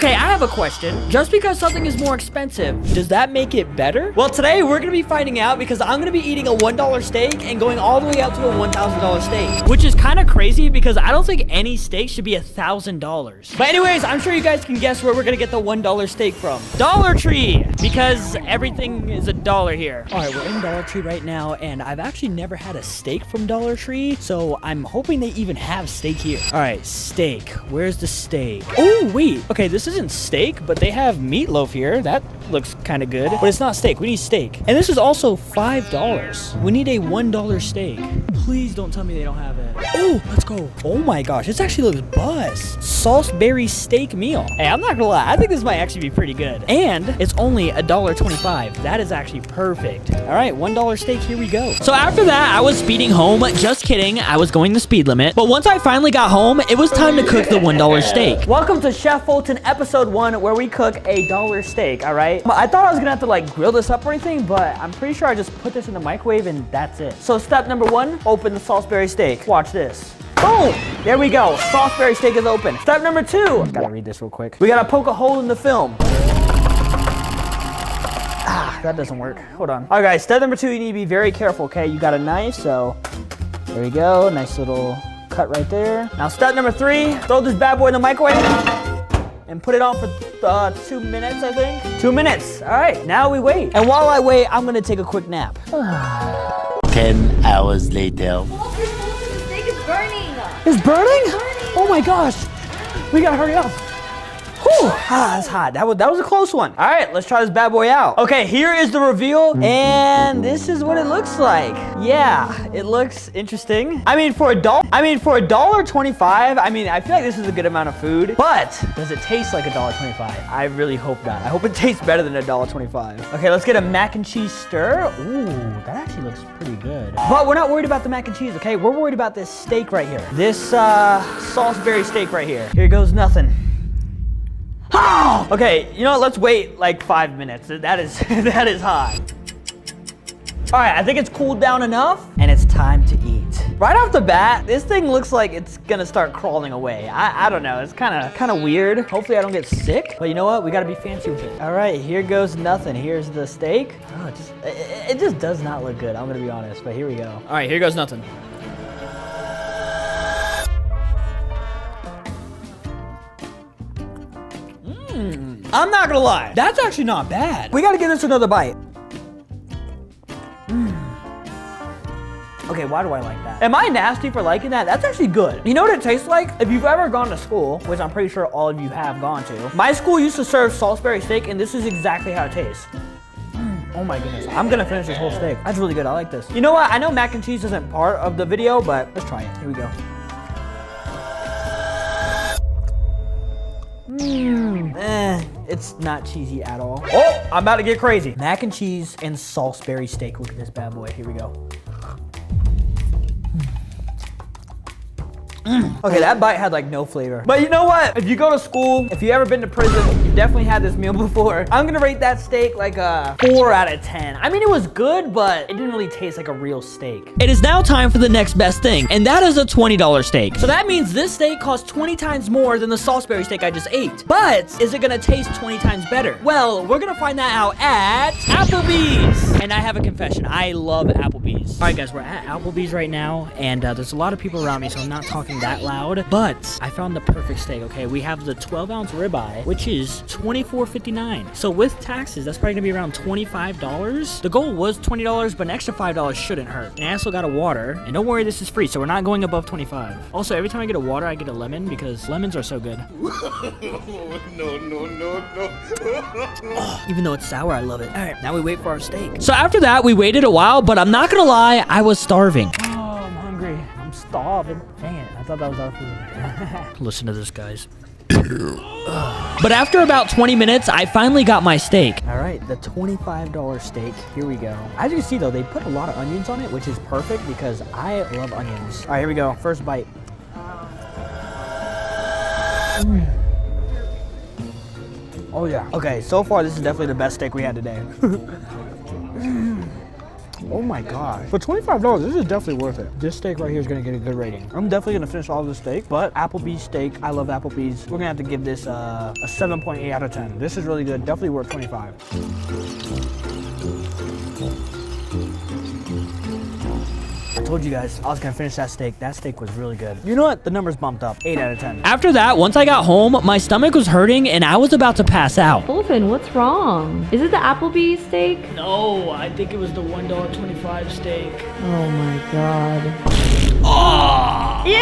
Okay, I have a question. Just because something is more expensive, does that make it better? Well, today we're gonna be finding out because I'm gonna be eating a $1 steak and going all the way up to a $1,000 steak, which is kind of crazy because I don't think any steak should be $1,000. But anyways, I'm sure you guys can guess where we're gonna get the $1 steak from. Dollar Tree, because everything is a dollar here. All right, we're in Dollar Tree right now, and I've actually never had a steak from Dollar Tree, so I'm hoping they even have steak here. All right, steak. Where's the steak? Oh, wait. Okay, this isn't steak, but they have meatloaf here. That looks kind of good, but it's not steak. We need steak. And this is also $5. We need a $1 steak. Please don't tell me they don't have it. Oh, let's go. Oh my gosh, this actually looks buzz. Salisbury steak meal. Hey, I'm not gonna lie. I think this might actually be pretty good. And it's only $1.25. That is actually perfect. All right, $1 steak, here we go. So after that, I was speeding home. Just kidding, I was going the speed limit. But once I finally got home, it was time to cook the $1 steak. Welcome to Chef Foltyn episode 1, where we cook a $1 steak, all right? I thought I was gonna have to like grill this up or anything, but I'm pretty sure I just put this in the microwave and that's it. So step number 1, open the Salisbury steak. Watch this. Boom! There we go. Salisbury steak is open. Step number 2. Gotta read this real quick. We gotta poke a hole in the film. That doesn't work. Hold on. All right, guys. Step number 2, you need to be very careful, okay? You got a knife, so there we go. Nice little cut right there. Now, step number 3, throw this bad boy in the microwave and put it on for 2 minutes, I think. 2 minutes. All right, now we wait. And while I wait, I'm gonna take a quick nap. 10 hours later. The steak is burning. It's burning? Oh my gosh. We gotta hurry up. Whew. That's hot. That was a close one. All right, let's try this bad boy out. Okay, here is the reveal, and this is what it looks like. Yeah, it looks interesting. I mean, for $1.25, I mean, I feel like this is a good amount of food, but does it taste like $1.25? I really hope not. I hope it tastes better than $1.25. Okay, let's get a mac and cheese stir. Ooh, that actually looks pretty good. But we're not worried about the mac and cheese, okay? We're worried about this steak right here. This Salisbury steak right here. Here goes nothing. Oh! Okay, you know what? Let's wait like 5 minutes. That is that is hot. All right, I think it's cooled down enough, and it's time to eat. Right off the bat, this thing looks like it's gonna start crawling away. I don't know. It's kind of weird. Hopefully, I don't get sick. But you know what? We gotta be fancy with it. All right, here goes nothing. Here's the steak. Oh, it just does not look good. I'm gonna be honest. But here we go. All right, here goes nothing. I'm not gonna lie, that's actually not bad. We gotta give this another bite. Okay, why do I like that? Am I nasty for liking that? That's actually good. You know what it tastes like? If you've ever gone to school, which I'm pretty sure all of you have gone to, my school used to serve Salisbury steak, and this is exactly how it tastes. Oh my goodness, I'm gonna finish this whole steak. That's really good, I like this. You know what, I know mac and cheese isn't part of the video, but let's try it, here we go. It's not cheesy at all. Oh, I'm about to get crazy. Mac and cheese and Salisbury steak. Look at this bad boy. Here we go. Okay, that bite had like no flavor. But you know what? If you go to school, if you've ever been to prison, you've definitely had this meal before. I'm gonna rate that steak like a 4 out of 10. I mean, it was good, but it didn't really taste like a real steak. It is now time for the next best thing, and that is a $20 steak. So that means this steak costs 20 times more than the Salisbury steak I just ate. But is it gonna taste 20 times better? Well, we're gonna find that out at Applebee's. And I have a confession, I love Applebee's. All right, guys, we're at Applebee's right now, and there's a lot of people around me, so I'm not talking that loud, but I found the perfect steak, okay? We have the 12-ounce ribeye, which is $24.59. So with taxes, that's probably gonna be around $25. The goal was $20, but an extra $5 shouldn't hurt. And I also got a water, and don't worry, this is free, so we're not going above 25. Also, every time I get a water, I get a lemon, because lemons are so good. No. Even though it's sour, I love it. All right, now we wait for our steak. So after that, we waited a while, but I'm not gonna lie, I was starving. Oh, I'm hungry. I'm starving. Dang it, I thought that was our food. Listen to this, guys. But after about 20 minutes, I finally got my steak. All right, the $25 steak. Here we go. As you can see, though, they put a lot of onions on it, which is perfect because I love onions. All right, here we go. First bite. Oh, yeah. Okay, so far, this is definitely the best steak we had today. Oh my god. For $25, this is definitely worth it. This steak right here is gonna get a good rating. I'm definitely gonna finish all of this steak, but Applebee's steak, I love Applebee's. We're gonna have to give this a 7.8 out of 10. This is really good, definitely worth 25. I told you guys I was gonna finish that steak. That steak was really good. You know what? The number's bumped up. 8 out of 10. After that, once I got home, my stomach was hurting and I was about to pass out. Koltyn, what's wrong? Is it the Applebee's steak? No, I think it was the $1.25 steak. Oh my god. Oh! Ew!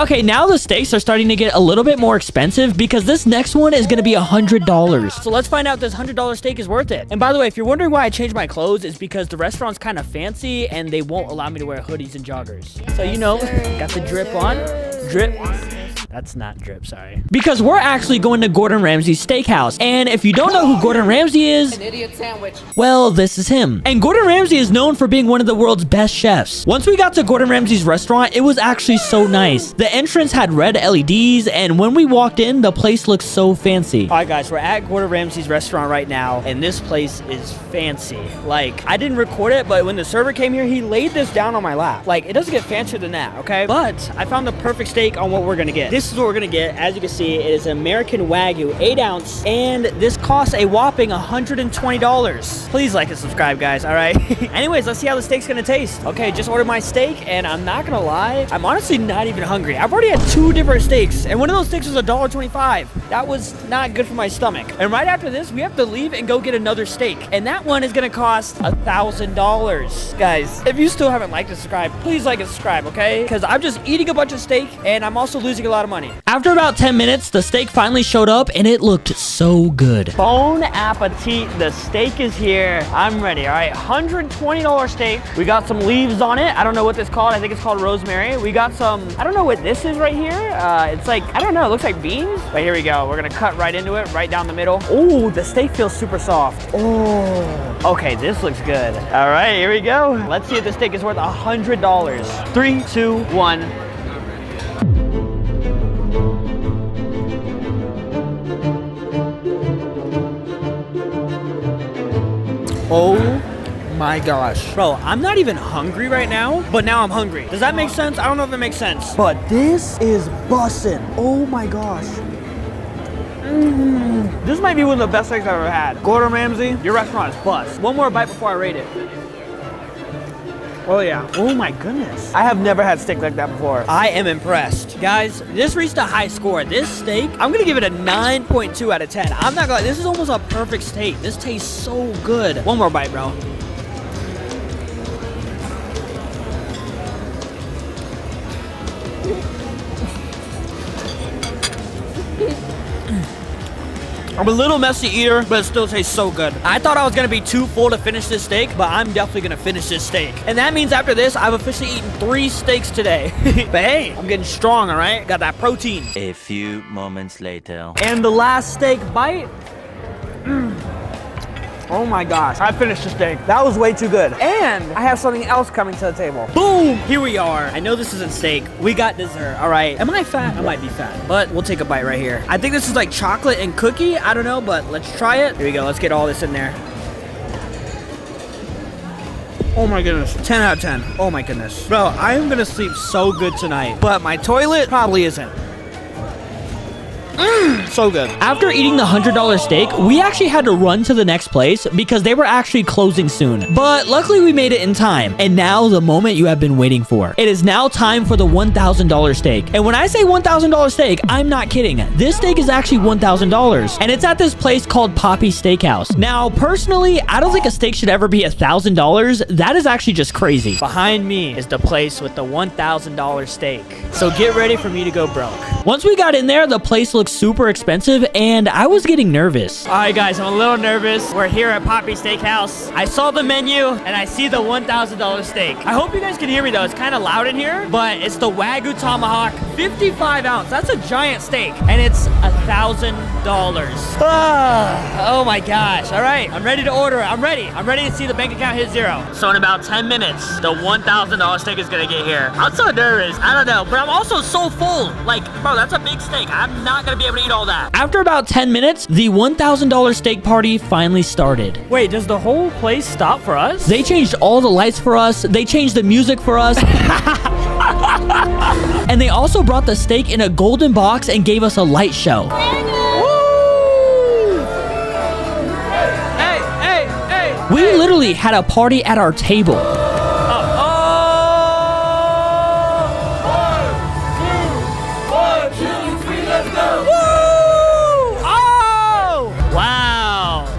Okay, now the steaks are starting to get a little bit more expensive because this next one is gonna be $100. So let's find out if this $100 steak is worth it. And by the way, if you're wondering why I changed my clothes, it's because the restaurant's kind of fancy and they won't allow me to wear hoodies and joggers. So you know, got the drip on. Drip. That's not drip, sorry. Because we're actually going to Gordon Ramsay's steakhouse. And if you don't know who Gordon Ramsay is, An idiot sandwich. well, this is him. And Gordon Ramsay is known for being one of the world's best chefs. Once we got to Gordon Ramsay's restaurant, it was actually so nice. The entrance had red LEDs, and when we walked in, the place looked so fancy. All right, guys, we're at Gordon Ramsay's restaurant right now, and this place is fancy. Like, I didn't record it, but when the server came here, he laid this down on my lap. Like, it doesn't get fancier than that, okay? But I found the perfect steak on what we're gonna get. This is what we're gonna get. As you can see, it is American Wagyu, 8 ounce, and this costs a whopping $120. Please like and subscribe, guys, all right? Anyways, let's see how the steak's gonna taste. Okay, just ordered my steak, and I'm not gonna lie, I'm honestly not even hungry. I've already had 2 different steaks, and one of those steaks was $1.25. That was not good for my stomach. And right after this, we have to leave and go get another steak, and that one is gonna cost $1,000. Guys, if you still haven't liked and subscribed, please like and subscribe, okay? Because I'm just eating a bunch of steak, and I'm also losing a lot of money. After about 10 minutes, the steak finally showed up, and it looked so good. Bon appetit, the steak is here. I'm ready, all right? $120 steak. We got some leaves on it. I don't know what this is called. I think it's called rosemary. We got some, I don't know what this is right here. It's like, I don't know, it looks like beans. But here we go. We're gonna cut right into it, right down the middle. Oh, the steak feels super soft. Oh, okay, this looks good. All right, here we go. Let's see if the steak is worth $100. 3, 2, 1. Oh my gosh. Bro, I'm not even hungry right now, but now I'm hungry. Does that make sense? I don't know if it makes sense. But this is bussin'. Oh my gosh. This might be one of the best steaks I've ever had. Gordon Ramsay, your restaurant is bust. One more bite before I rate it. Oh yeah. Oh my goodness. I have never had steak like that before. I am impressed. Guys, this reached a high score. This steak, I'm gonna give it a 9.2 out of 10. I'm not gonna lie, this is almost a perfect steak. This tastes so good. One more bite, bro. I'm a little messy eater, but it still tastes so good. I thought I was gonna be too full to finish this steak, but I'm definitely gonna finish this steak. And that means after this, I've officially eaten 3 steaks today. But hey, I'm getting strong, all right? Got that protein. A few moments later. And the last steak bite. Oh my gosh, I finished the steak. That was way too good. And I have something else coming to the table. Boom, here we are. I know this isn't steak. We got dessert, all right. Am I fat? I might be fat, but we'll take a bite right here. I think this is like chocolate and cookie. I don't know, but let's try it. Here we go, let's get all this in there. Oh my goodness, 10 out of 10. Oh my goodness. Bro, I am gonna sleep so good tonight, but my toilet probably isn't. So good. After eating the $100 steak, we actually had to run to the next place because they were actually closing soon. But luckily we made it in time. And now the moment you have been waiting for. It is now time for the $1,000 steak. And when I say $1,000 steak, I'm not kidding. This steak is actually $1,000. And it's at this place called Poppy Steakhouse. Now, personally, I don't think a steak should ever be $1,000. That is actually just crazy. Behind me is the place with the $1,000 steak. So get ready for me to go broke. Once we got in there, the place looked super expensive and I was getting nervous. All right, guys, I'm a little nervous. We're here at Poppy Steakhouse. I saw the menu and I see the $1,000 steak. I hope you guys can hear me though. It's kind of loud in here, but it's the Wagyu Tomahawk, 55 ounce. That's a giant steak and it's $1,000. Oh my gosh. All right, I'm ready to order it. I'm ready. I'm ready to see the bank account hit 0. So in about 10 minutes, the $1,000 steak is gonna get here. I'm so nervous. I don't know, but I'm also so full. Like, bro, Bro, that's a big steak. I'm not gonna be able to eat all that. After about 10 minutes, the $1,000 steak party finally started. Wait, does the whole place stop for us? They changed all the lights for us. They changed the music for us. And they also brought the steak in a golden box and gave us a light show. We literally had a party at our table.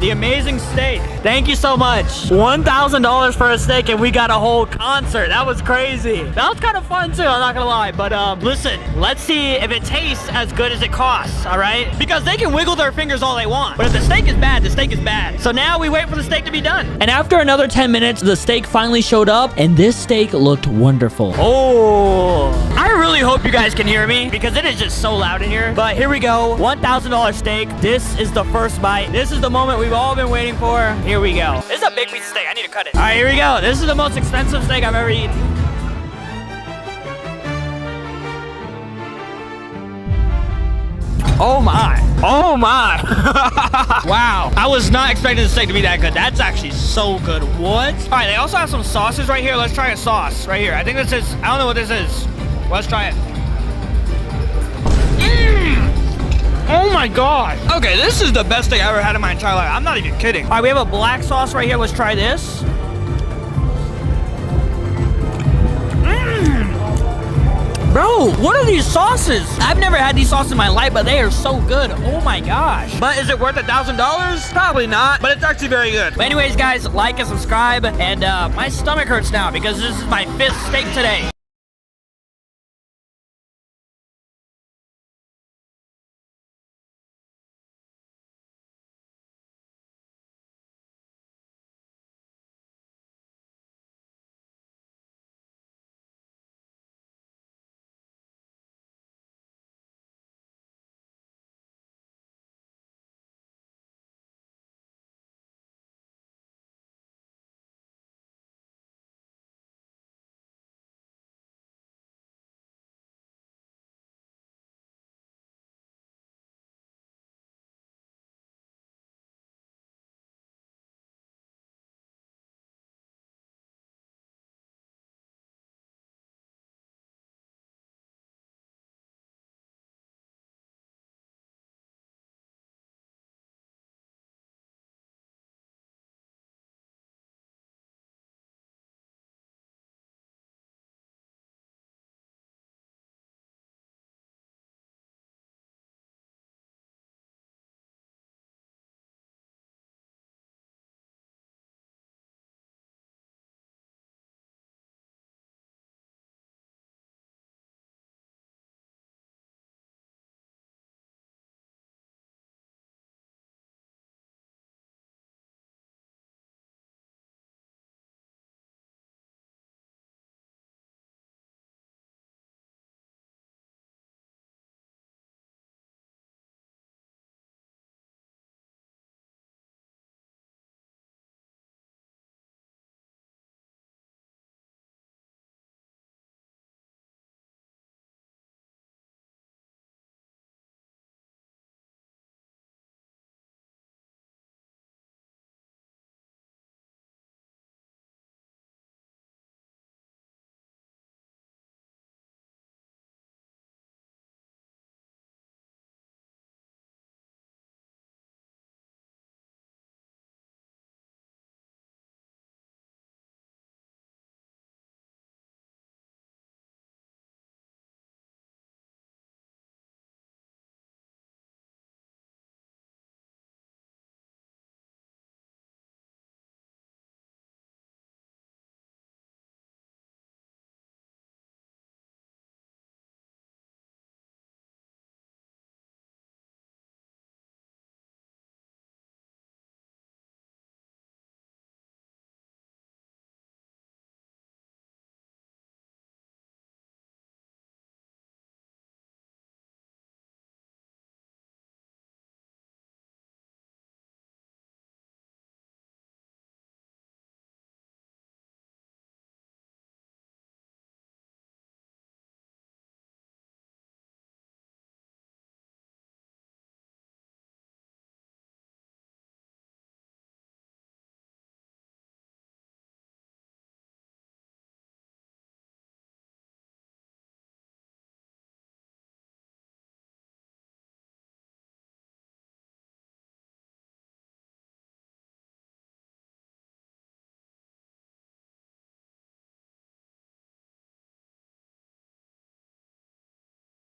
The amazing steak. Thank you so much. $1,000 for a steak and we got a whole concert. That was crazy. That was kind of fun too, I'm not gonna lie. But listen, let's see if it tastes as good as it costs, all right? Because they can wiggle their fingers all they want. But if the steak is bad, the steak is bad. So now we wait for the steak to be done. And after another 10 minutes, the steak finally showed up and this steak looked wonderful. Oh, I really hope you guys can hear me because it is just so loud in here. But here we go, $1,000 steak. This is the first bite. This is the moment we've all been waiting for. Here we go. This is a big piece of steak. I need to cut it. All right, here we go. This is the most expensive steak I've ever eaten. Oh my. Oh my. Wow. I was not expecting the steak to be that good. That's actually so good. What? All right, they also have some sauces right here. Let's try a sauce right here. I think this is, I don't know what this is. Let's try it. Oh my god. Okay, this is the best steak I ever had in my entire life. I'm not even kidding. All right, we have a black sauce right here. Let's try this. Bro, what are these sauces? I've never had these sauces in my life, but they are so good. Oh my gosh. But is it worth $1,000? Probably not, but it's actually very good. But anyways, guys, like and subscribe. And my stomach hurts now because this is my 5th steak today.